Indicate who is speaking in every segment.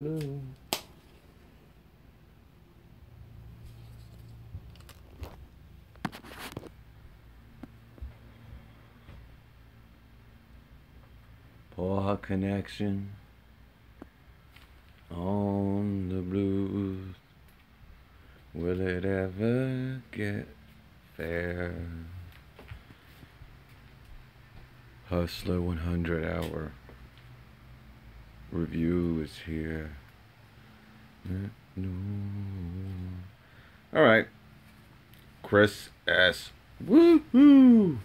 Speaker 1: Blue. Poor connection on the blues. Will it ever get fair? Hustler 100 hour review is here. No. All right, Chris S. Woohoo!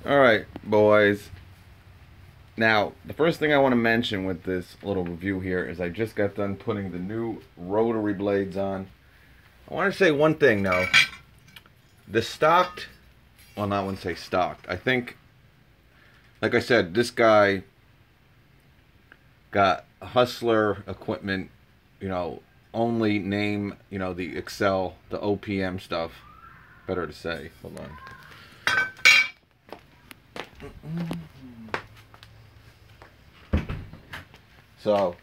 Speaker 1: All right, boys. Now, the first thing I want to mention with this little review here is I just got done putting the new rotary blades on. I want to say one thing though. The stocked, well, not want to say stocked. I think, like I said, this guy got Hustler equipment, you know, only name, you know, the Excel, the OPM stuff. Better to say. Hold on. So,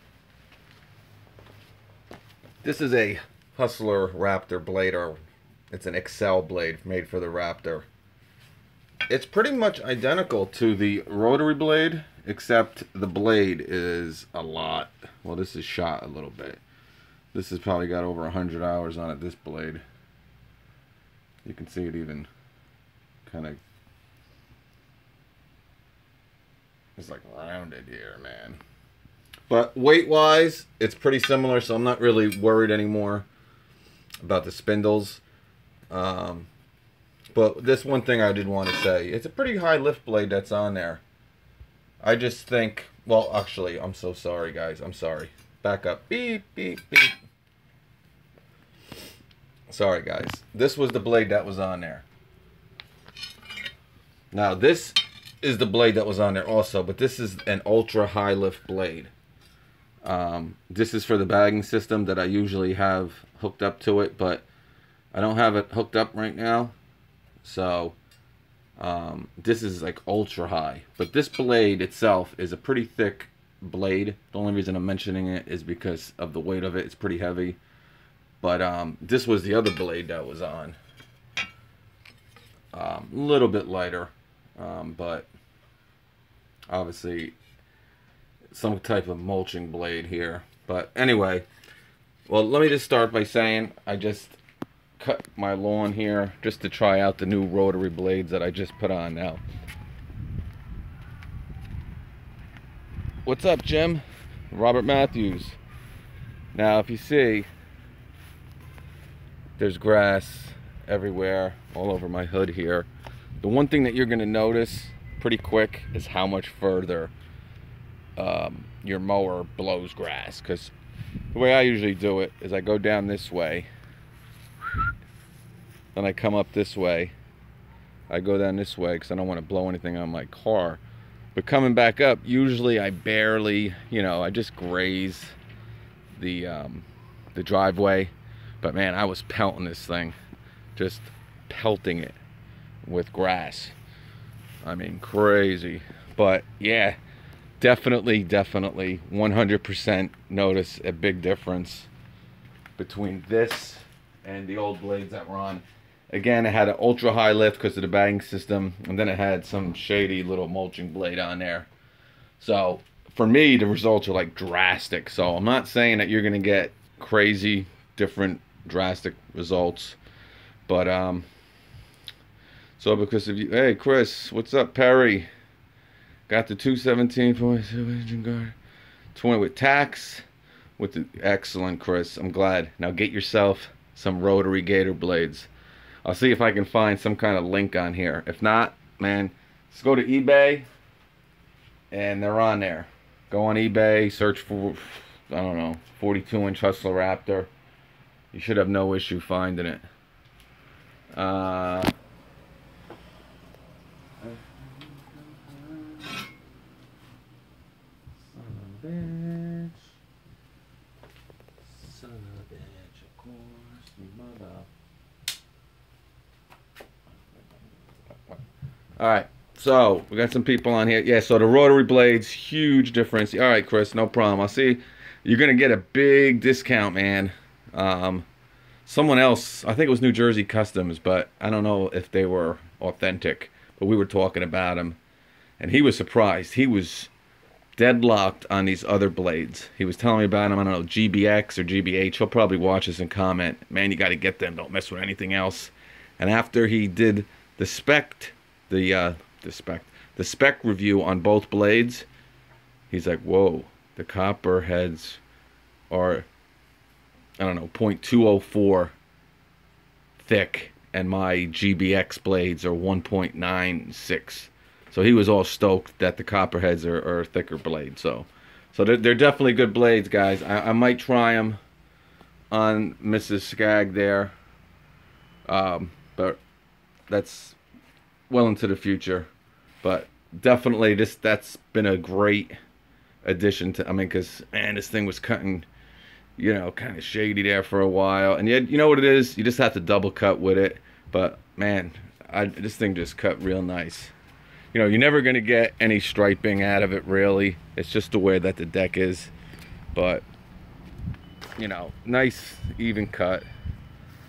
Speaker 1: this is a Hustler Raptor blade, or it's an Excel blade made for the Raptor. It's pretty much identical to the rotary blade, except the blade is a lot. Well, this is shot a little bit. This has probably got over 100 hours on it, this blade. You can see it even kind of, it's like rounded here, man. But weight-wise, it's pretty similar, so I'm not really worried anymore about the spindles. But this one thing I did want to say, it's a pretty high lift blade that's on there. I just think, well, actually, I'm so sorry, guys. I'm sorry. Back up. Beep, beep, beep. Sorry, guys. This was the blade that was on there. Now, this is the blade that was on there also, but this is an ultra high lift blade. This is for the bagging system that I usually have hooked up to it, but I don't have it hooked up right now. So, this is like ultra high. But this blade itself is a pretty thick blade. The only reason I'm mentioning it is because of the weight of it. It's pretty heavy. But this was the other blade that was on. A little bit lighter. But obviously some type of mulching blade here. But anyway, well, let me just start by saying I just cut my lawn here just to try out the new rotary blades that I just put on now. What's up, Jim? Robert Matthews. Now, if you see, there's grass everywhere, all over my hood here. The one thing that you're going to notice pretty quick is how much further your mower blows grass. Because the way I usually do it is I go down this way, then I come up this way. I go down this way because I don't want to blow anything on my car. But coming back up, usually I barely, you know, I just graze the driveway. But man, I was pelting this thing, just pelting it with grass. I mean, crazy. But yeah, definitely 100% notice a big difference between this and the old blades that were on. Again, it had an ultra high lift because of the bagging system, and then it had some shady little mulching blade on there. So for me, the results are like drastic. So I'm not saying that you're gonna get crazy different drastic results, but so because of you, hey Chris, what's up? Perry got the 217.2 engine guard 20 with tax with the excellent, Chris. I'm glad. Now get yourself some rotary gator blades. I'll see if I can find some kind of link on here. If not, man, just go to eBay and they're on there. Go on eBay, search for, I don't know, 42-inch Hustler Raptor. You should have no issue finding it. Son of a bitch. Son of a bitch, of course, mother. Alright, so we got some people on here. Yeah, so the rotary blades, huge difference. Alright, Chris, no problem. you're gonna get a big discount, man. Someone else, I think it was New Jersey Customs, but I don't know if they were authentic. But we were talking about him, and he was surprised. He was deadlocked on these other blades. He was telling me about them. I don't know, GBX or GBH. He'll probably watch this and comment, man, you got to get them. Don't mess with anything else. And after he did the spec review on both blades, he's like, whoa, the Copperheads are, I don't know, 0.204 thick, and my GBX blades are 1.96. So he was all stoked that the Copperheads are thicker blades. So they're definitely good blades, guys. I might try them on Mrs. Skag there, but that's well into the future. But definitely that's been a great addition to. I mean, because man, this thing was cutting, you know, kind of shady there for a while, and you know what it is. You just have to double cut with it. But man, this thing just cut real nice. You know, you're never going to get any striping out of it, really. It's just the way that the deck is. But, you know, nice, even cut.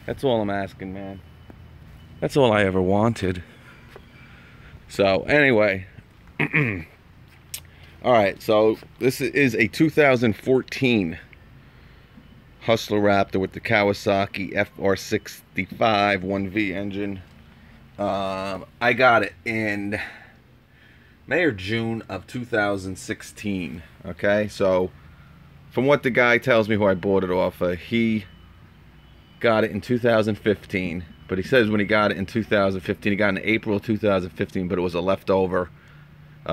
Speaker 1: That's all I'm asking, man. That's all I ever wanted. So, anyway. Alright, so this is a 2014 Hustler Raptor with the Kawasaki FR65 1V engine. I got it in May or June of 2016. Okay, so from what the guy tells me who I bought it off of, he got it in 2015, but he says when he got it in 2015, he got it in April 2015, but it was a leftover.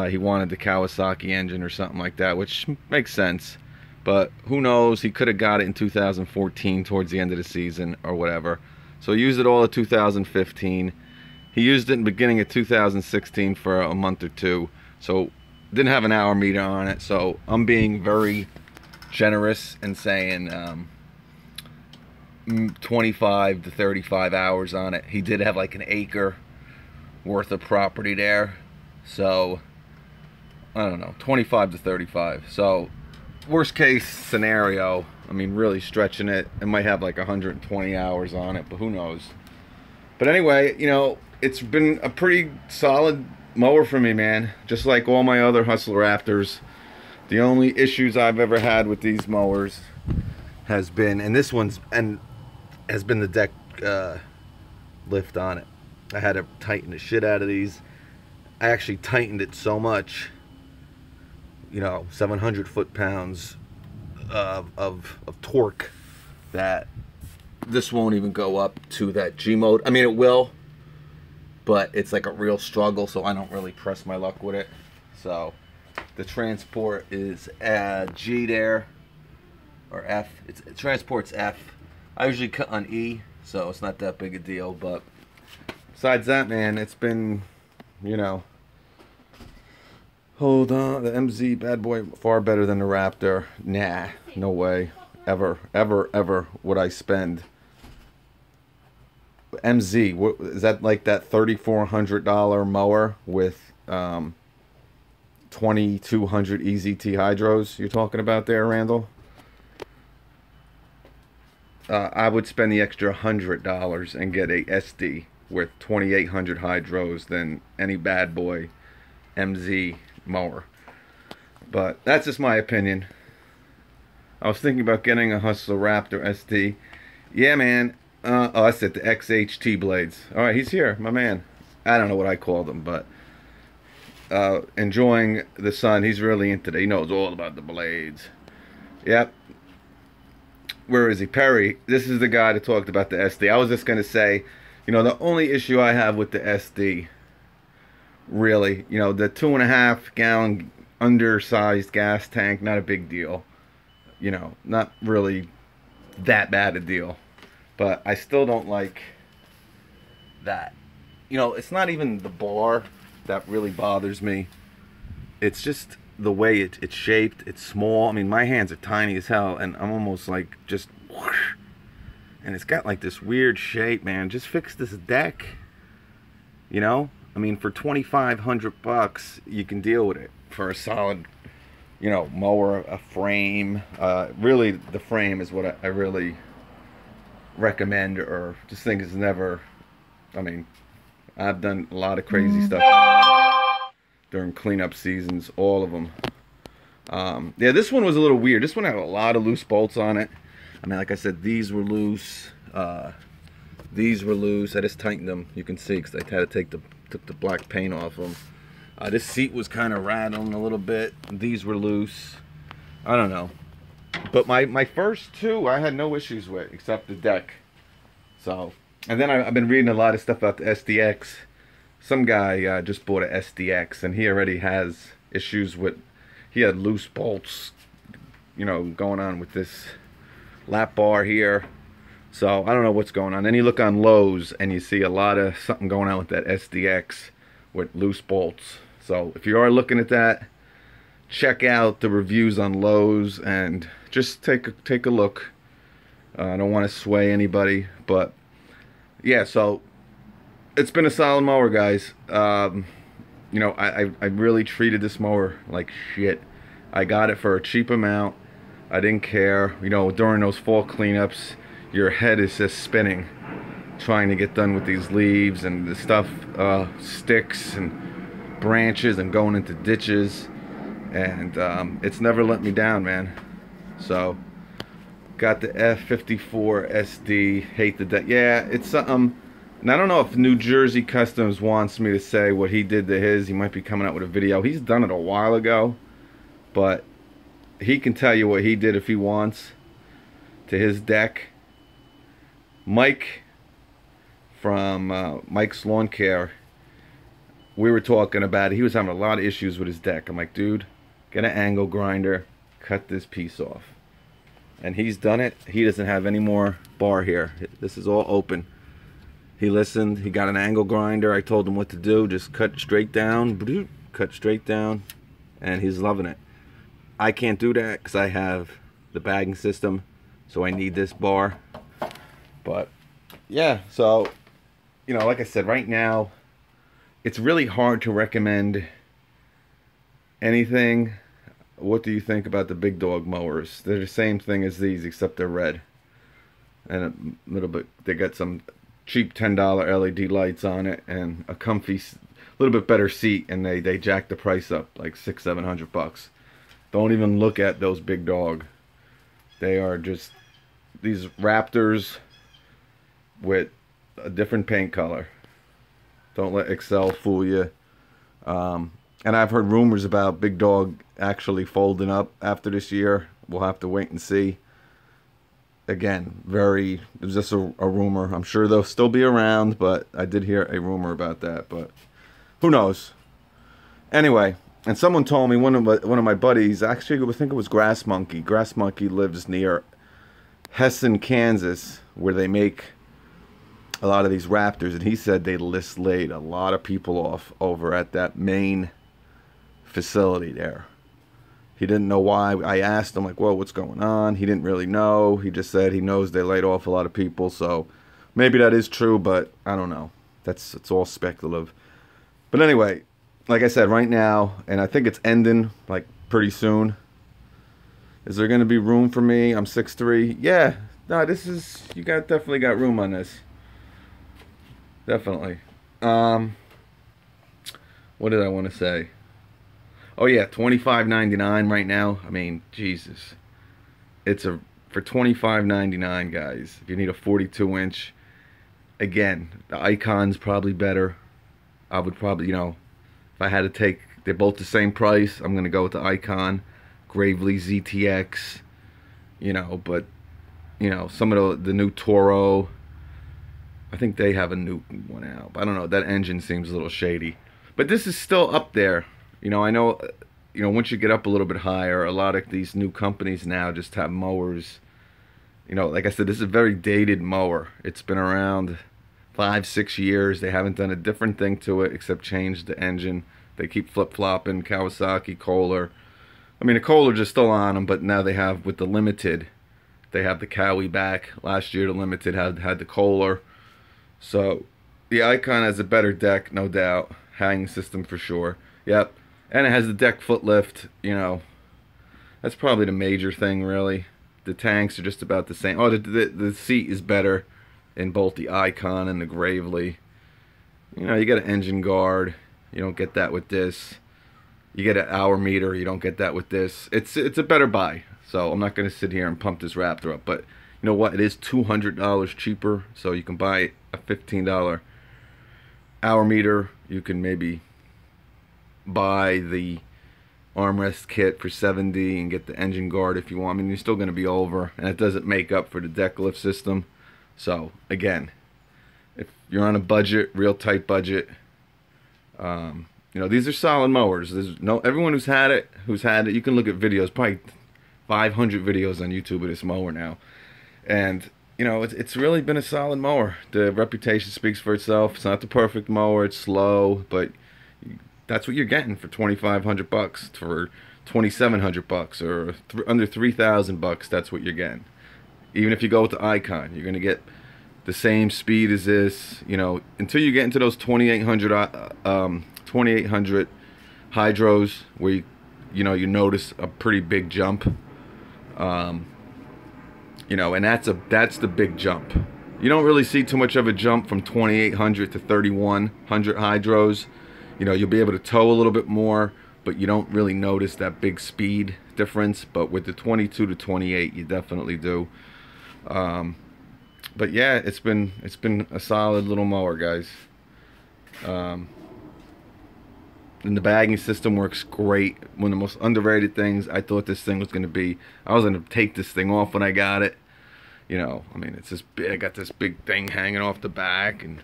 Speaker 1: He wanted the Kawasaki engine or something like that, which makes sense, but who knows, he could have got it in 2014 towards the end of the season or whatever. So he used it all of 2015. He used it in the beginning of 2016 for a month or two, so didn't have an hour meter on it, so I'm being very generous and saying 25 to 35 hours on it. He did have like an acre worth of property there, so I don't know, 25 to 35. So worst case scenario, I mean, really stretching it, it might have like 120 hours on it, but who knows. But anyway, you know, it's been a pretty solid mower for me, man. Just like all my other Hustler Raptors. The only issues I've ever had with these mowers has been, and this one's, and has been the deck lift on it. I had to tighten the shit out of these. I actually tightened it so much, you know, 700 foot-pounds of torque, that this won't even go up to that G mode. I mean, it will, but it's like a real struggle, so I don't really press my luck with it. So the transport is G there, or F. Transport's F. I usually cut on E, so it's not that big a deal. But besides that, man, it's been, you know, hold on, the MZ bad boy far better than the Raptor. Nah, no way, ever would I spend. MZ, what is that, like that $3,400 mower with 2200 EZT hydros you're talking about there, Randall? I would spend the extra $100 and get a SD with 2800 hydros than any bad boy MZ mower. But that's just my opinion. I was thinking about getting a Hustler Raptor SD. Yeah, man. Oh, that's it, the XHT blades. Alright, he's here, my man. I don't know what I call them, but enjoying the sun. He's really into it. He knows all about the blades. Yep. Where is he? Perry. This is the guy that talked about the SD. I was just going to say, you know, the only issue I have with the SD, really, you know, the 2.5 gallon undersized gas tank, not a big deal. You know, not really that bad a deal. But I still don't like that. You know, it's not even the bar that really bothers me. It's just the way it's shaped. It's small. I mean, my hands are tiny as hell, and I'm almost like just whoosh, and it's got like this weird shape, man. Just fix this deck. You know? I mean, for $2,500 you can deal with it for a solid you know, mower, a frame. Really, the frame is what I really recommend, or just think is never. I mean, I've done a lot of crazy stuff during cleanup seasons, all of them. Yeah, this one was a little weird. This one had a lot of loose bolts on it. I mean, like I said, these were loose. These were loose. I just tightened them. You can see because I had to took the black paint off them. This seat was kind of rattling a little bit. These were loose. I don't know. But my first two, I had no issues with, except the deck. So, and then I've been reading a lot of stuff about the SDX. Some guy just bought a SDX, and he already has issues with. He had loose bolts, you know, going on with this lap bar here. So I don't know what's going on. Then you look on Lowe's and you see a lot of something going on with that SDX with loose bolts. So if you are looking at that, check out the reviews on Lowe's and just take a look. I don't want to sway anybody, but yeah. So it's been a solid mower, guys. You know, I really treated this mower like shit. I got it for a cheap amount. I didn't care. You know, during those fall cleanups, your head is just spinning trying to get done with these leaves, and the stuff sticks and branches and going into ditches, and it's never let me down, man. So got the F54 SD. Hate the deck. Yeah, it's and I don't know if New Jersey Customs wants me to say what he did to his. He might be coming out with a video. He's done it a while ago, but he can tell you what he did if he wants to his deck. Mike from Mike's Lawn Care, we were talking about it. He was having a lot of issues with his deck. I'm like, dude, get an angle grinder, cut this piece off. And he's done it. He doesn't have any more bar here. This is all open. He listened. He got an angle grinder. I told him what to do. Just cut straight down. Cut straight down. And he's loving it. I can't do that because I have the bagging system. So I need this bar. But yeah, so, you know, like I said, right now, it's really hard to recommend anything. What do you think about the big dog mowers? They're the same thing as these, except they're red. And a little bit, they got some cheap $10 LED lights on it and a comfy, little bit better seat, and they jack the price up like $600-700. Don't even look at those big dog. They are just these Raptors with a different paint color. Don't let Excel fool you. And I've heard rumors about big dog actually folding up after this year. We'll have to wait and see. Again, it was just a rumor. I'm sure they'll still be around, but I did hear a rumor about that, but who knows. Anyway, and someone told me, one of my buddies, actually I think it was Grass Monkey. Grass Monkey lives near Hessen, Kansas, where they make a lot of these Raptors, and he said they laid a lot of people off over at that main facility there. He didn't know why. I asked him, like, well, what's going on? He didn't really know. He just said he knows they laid off a lot of people. So maybe that is true, but I don't know. It's all speculative. But anyway, like I said, right now, and I think it's ending like pretty soon. Is there going to be room for me? I'm 6'3". Yeah. No, you definitely got room on this. Definitely. What did I want to say? Oh yeah, $25.99 right now. I mean, Jesus. It's for $25.99, guys. If you need a 42-inch, again, the Icon's probably better. I would probably, you know, if I had to take, they're both the same price. I'm gonna go with the Icon, Gravely ZTX. You know, but you know, some of the new Toro. I think they have a new one out. I don't know. That engine seems a little shady, but this is still up there. You know, I know, you know, once you get up a little bit higher, a lot of these new companies now just have mowers. You know, like I said, this is a very dated mower. It's been around 5-6 years. They haven't done a different thing to it except change the engine. They keep flip-flopping. Kawasaki, Kohler. I mean, the Kohlers are still on them, but now they have, with the Limited, they have the Cowie back. Last year, the Limited had the Kohler. So, the Icon has a better deck, no doubt. Hanging system for sure. Yep. And it has the deck foot lift, you know. That's probably the major thing, really. The tanks are just about the same. Oh, the seat is better in both the Icon and the Gravely. You know, you get an engine guard. You don't get that with this. You get an hour meter. You don't get that with this. It's a better buy. So I'm not going to sit here and pump this Raptor up. But you know what? It is $200 cheaper. So you can buy a $15 hour meter. You can maybe buy the armrest kit for $70 and get the engine guard if you want. I mean, you're still going to be over, and it doesn't make up for the deck lift system. So again, if you're on a budget, real tight budget, you know, these are solid mowers. There's no everyone who's had it. You can look at videos, probably 500 videos on YouTube of this mower now, and you know, it's really been a solid mower. The reputation speaks for itself. It's not the perfect mower. It's slow, but that's what you're getting for $2,500, for $2,700, or under $3,000. That's what you're getting. Even if you go with the Icon, you're gonna get the same speed as this. You know, until you get into those 2800 hydros, where you know, you notice a pretty big jump. You know, and that's the big jump. You don't really see too much of a jump from 2800 to 3100 hydros. You know, you'll be able to tow a little bit more, but you don't really notice that big speed difference. But with the 22 to 28, you definitely do. But yeah, it's been a solid little mower, guys. And the bagging system works great. One of the most underrated things I thought this thing was going to be. I was going to take this thing off when I got it. You know, I mean, it's this big. I got this big thing hanging off the back, and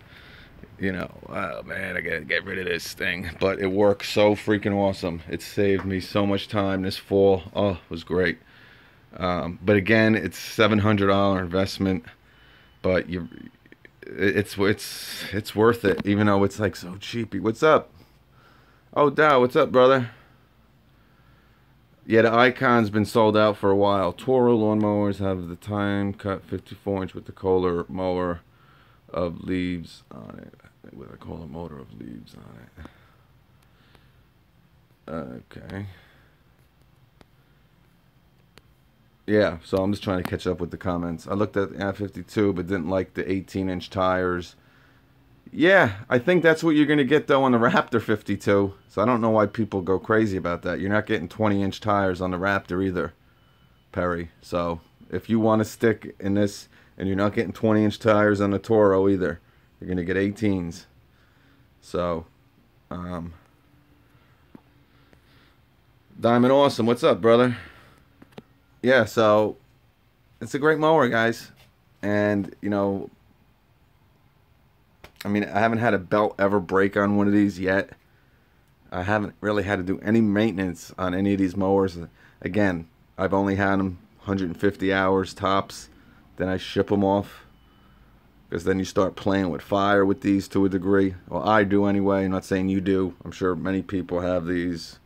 Speaker 1: you know, oh man, I gotta get rid of this thing. But it works so freaking awesome. It saved me so much time this fall. Oh, it was great. But again, it's $700 investment. But it's worth it, even though it's like so cheapy. What's up? Oh, Dow, what's up, brother? Yeah, the Icon's been sold out for a while. Toro lawnmowers have the time cut 54-inch with the Kohler mower of leaves on it. With a Kohler motor of leaves on it. Okay. Yeah, so I'm just trying to catch up with the comments. I looked at the F52, but didn't like the 18-inch tires. Yeah, I think that's what you're going to get, though, on the Raptor 52. So I don't know why people go crazy about that. You're not getting 20-inch tires on the Raptor either, Perry. So if you want to stick in this, and you're not getting 20-inch tires on the Toro either, you're going to get 18s. So, Diamond Awesome, what's up, brother? Yeah, so it's a great mower, guys. And, you know, I mean, I haven't had a belt ever break on one of these yet. I haven't really had to do any maintenance on any of these mowers. Again, I've only had them 150 hours tops. Then I ship them off. Because then you start playing with fire with these to a degree. Well, I do anyway. I'm not saying you do. I'm sure many people have these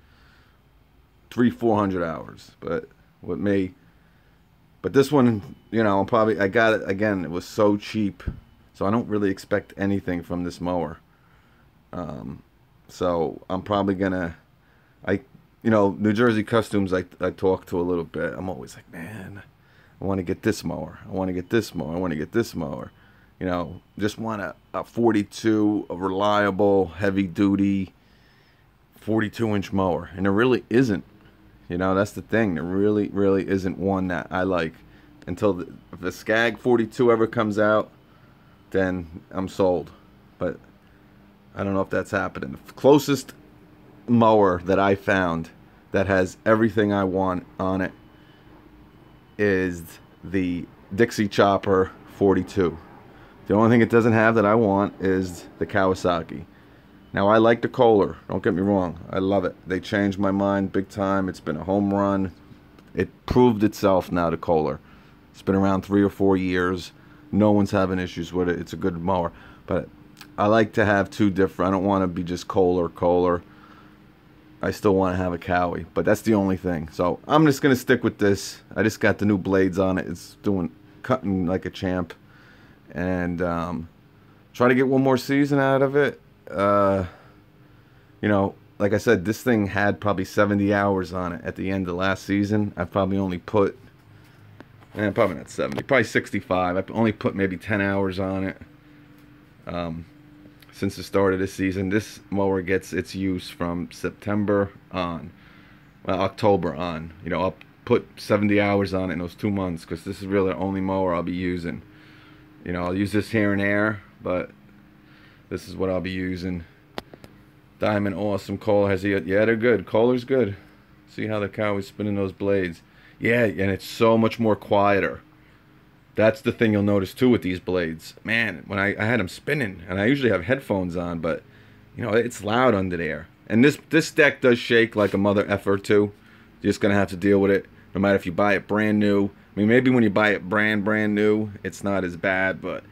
Speaker 1: 300-400 hours. But with me. But this one, you know, I got it, again, it was so cheap. So I don't really expect anything from this mower. So I'm probably gonna, you know, New Jersey Customs, I talk to a little bit. I'm always like, man, I want to get this mower. I want to get this mower. I want to get this mower. You know, just want a 42, a reliable, heavy-duty 42-inch mower. And there really isn't. You know, that's the thing. There really, really isn't one that I like. Until if the Skag 42 ever comes out, then I'm sold. But I don't know if that's happening. The closest mower that I found that has everything I want on it is the Dixie Chopper 42. The only thing it doesn't have that I want is the Kawasaki. Now, I like the Kohler. Don't get me wrong. I love it. They changed my mind big time. It's been a home run. It proved itself now, the Kohler. It's been around 3 or 4 years. No one's having issues with it. It's a good mower. But I like to have two different. I don't want to be just Kohler. I still want to have a Cowie. But that's the only thing. So I'm just going to stick with this. I just got the new blades on it. It's cutting like a champ. And try to get one more season out of it. You know, like I said, this thing had probably 70 hours on it at the end of last season. I've probably only put, probably not 70, probably 65. I've only put maybe 10 hours on it since the start of this season. This mower gets its use from September on, well, October on. You know, I'll put 70 hours on it in those 2 months because this is really the only mower I'll be using. You know, I'll use this here and there, but this is what I'll be using. Diamond, awesome. Kohler has the, yeah, they're good. Kohler's good. See how the cow is spinning those blades. Yeah, and it's so much more quieter. That's the thing you'll notice too with these blades. Man, when I had them spinning, and I usually have headphones on, but you know, it's loud under there. And this deck does shake like a mother effer too. You're just gonna have to deal with it, no matter if you buy it brand new. I mean, maybe when you buy it brand new, it's not as bad, but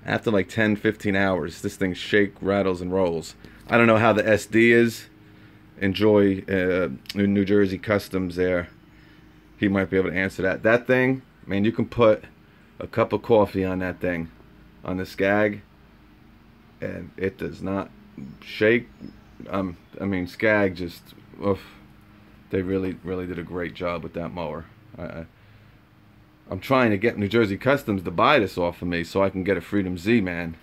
Speaker 1: after like 10-15 hours, this thing shake, rattles, and rolls. I don't know how the SD is. Enjoy New Jersey Customs there. He might be able to answer that. That thing, man, you can put a cup of coffee on that thing, on the Skag, and it does not shake. I mean, Skag just, oof, they really did a great job with that mower. I'm trying to get New Jersey Customs to buy this off of me so I can get a Freedom Z, man.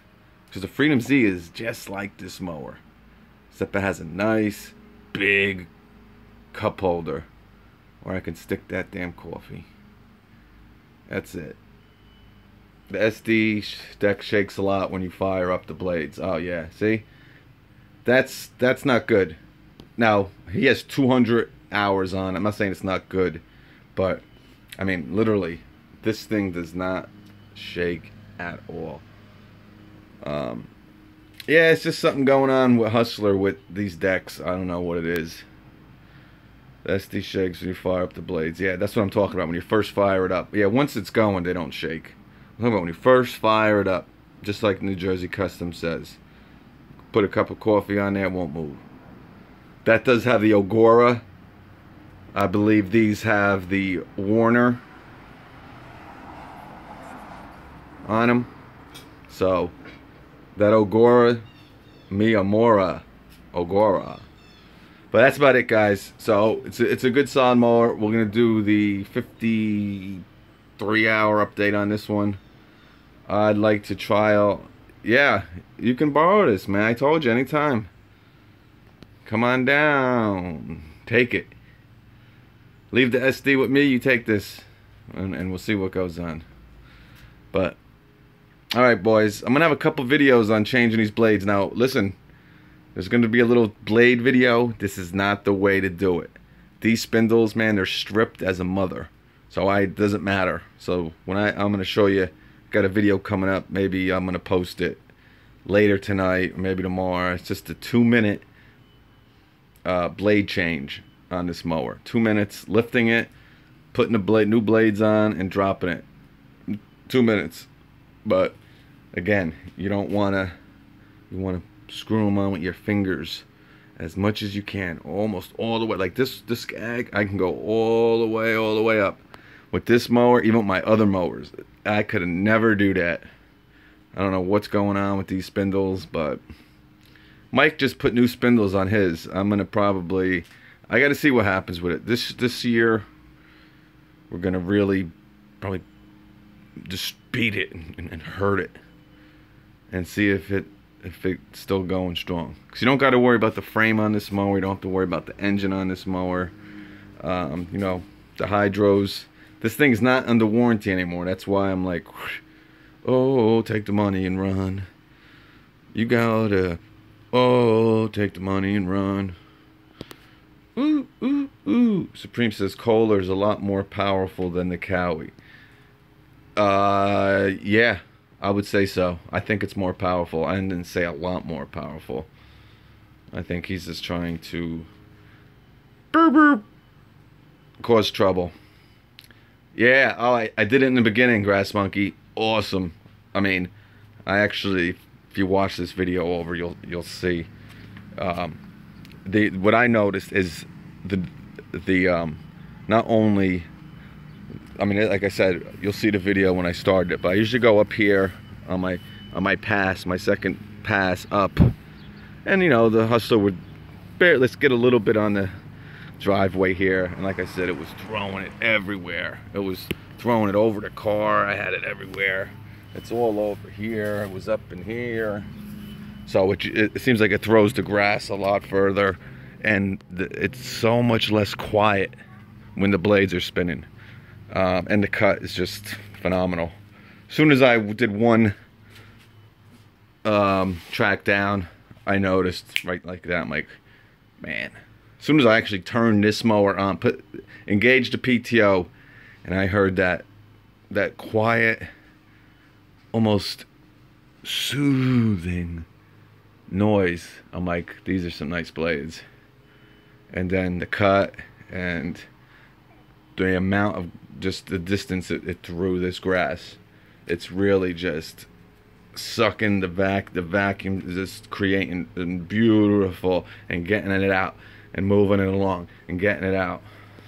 Speaker 1: Because the Freedom Z is just like this mower, except it has a nice, big cup holder where I can stick that damn coffee. That's it. The SD deck shakes a lot when you fire up the blades. Oh yeah, see? That's not good. Now, he has 200 hours on. I'm not saying it's not good, but I mean, literally, this thing does not shake at all. Yeah, it's just something going on with Hustler with these decks. I don't know what it is. The SD shakes when you fire up the blades. Yeah, that's what I'm talking about. When you first fire it up. Yeah, once it's going, they don't shake. I'm talking about when you first fire it up, just like New Jersey Customs says. Put a cup of coffee on there, it won't move. That does have the Ogura. I believe these have the Warner on them. So that Ogura, Miyamura Ogura. But that's about it, guys. So it's a good solid mower. We're gonna do the 53-hour update on this one. I'd like to trial. Yeah, you can borrow this, man. I told you, anytime. Come on down. Take it. Leave the SD with me. You take this, and we'll see what goes on. But all right, boys. I'm gonna have a couple videos on changing these blades. Now, listen. There's going to be a little blade video. This is not the way to do it. These spindles, man, they're stripped as a mother. So it doesn't matter. So when I'm going to show you, got a video coming up. Maybe I'm going to post it later tonight, or maybe tomorrow. It's just a 2-minute blade change on this mower. 2 minutes, lifting it, putting the new blades on, and dropping it. 2 minutes. But again, you don't want to. You want to screw them on with your fingers as much as you can, almost all the way. Like this Skag, I can go all the way up. With this mower, even with my other mowers, I could never do that. I don't know what's going on with these spindles, but Mike just put new spindles on his. I'm gonna I gotta see what happens with it. This year we're gonna really probably just beat it and hurt it and see if it's still going strong. Because you don't got to worry about the frame on this mower. You don't have to worry about the engine on this mower. You know, the hydros. This thing's not under warranty anymore. That's why I'm like, oh, take the money and run. You gotta, oh, take the money and run. Ooh, ooh, ooh. Supreme says Kohler's a lot more powerful than the Cowie. Yeah. I would say so. I think it's more powerful. I didn't say a lot more powerful. I think he's just trying to cause trouble. Yeah, oh, I did it in the beginning, Grass Monkey. Awesome. I mean, I actually, if you watch this video over, you'll see. What I noticed is the not only. I mean, like I said, you'll see the video when I started it, but I usually go up here on my pass, my second pass up, and you know, the Hustler would let's get a little bit on the driveway here. And like I said, it was throwing it everywhere. It was throwing it over the car. I had it everywhere. It's all over here. It was up in here. So it seems like it throws the grass a lot further, and it's so much less quiet when the blades are spinning. And the cut is just phenomenal. As soon as I did one track down, I noticed right like that. I'm like, man. As soon as I actually turned this mower on, engaged the PTO, and I heard that quiet, almost soothing noise, I'm like, these are some nice blades. And then the cut and the amount of just the distance it threw this grass, it's really just sucking the vacuum, just creating beautiful, and getting it out and moving it along and getting it out.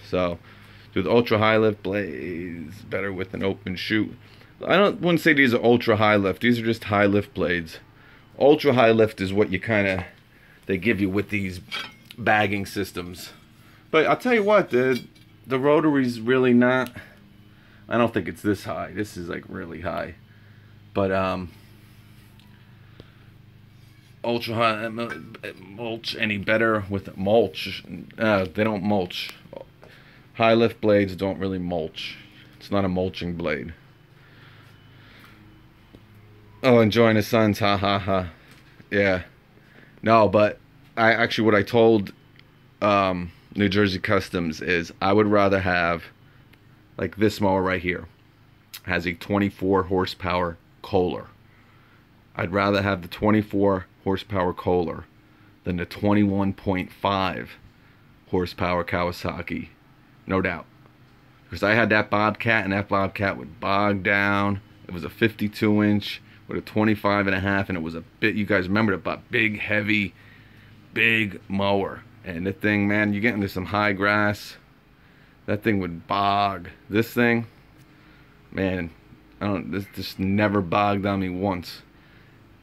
Speaker 1: So with ultra high lift blades, better with an open chute. Wouldn't say these are ultra high lift, these are just high lift blades. Ultra high lift is what they give you with these bagging systems. But I'll tell you what, the rotary's really not, I don't think it's this high. This is like really high. But ultra high mulch any better with mulch? They don't mulch. High lift blades don't really mulch. It's not a mulching blade. Oh, enjoying the suns, ha ha ha. Yeah. No, but what I told New Jersey Customs is I would rather have, like this mower right here, has a 24 horsepower Kohler. I'd rather have the 24 horsepower Kohler than the 21.5 horsepower Kawasaki, no doubt. Because I had that Bobcat, and that Bobcat would bog down. It was a 52 inch with a 25.5, and it was a bit, you guys remember it, big, heavy, big mower. And the thing, man, you get into some high grass, that thing would bog. This thing, man, this just never bogged on me once.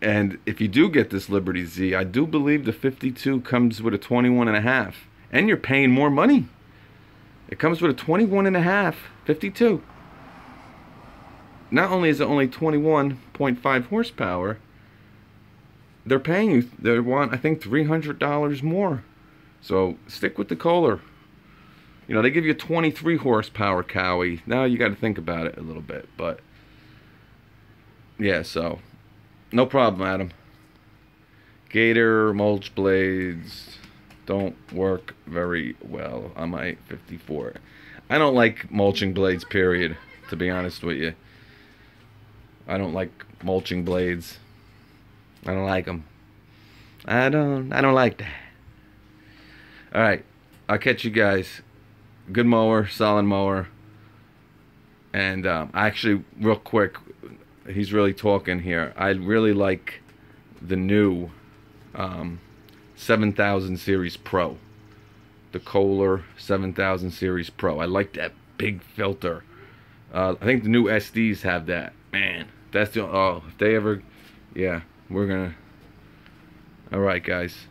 Speaker 1: And if you do get this Liberty Z, I do believe the 52 comes with a 21.5, and you're paying more money. It comes with a 21.5 52. Not only is it only 21.5 horsepower, they're paying you, they want, I think, $300 more. So stick with the Kohler. You know, they give you a 23 horsepower Cowie. Now you got to think about it a little bit, but yeah, so no problem, Adam. Gator mulch blades don't work very well on my 54. I don't like mulching blades, period, to be honest with you. I don't like mulching blades. I don't like them. I don't like that. Alright, I'll catch you guys. Good mower, solid mower. And actually, real quick, he's really talking here. I really like the new 7000 Series Pro. The Kohler 7000 Series Pro. I like that big filter. I think the new SDs have that. Man, that's the, oh, if they ever, yeah, we're gonna, alright guys.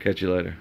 Speaker 1: Catch you later.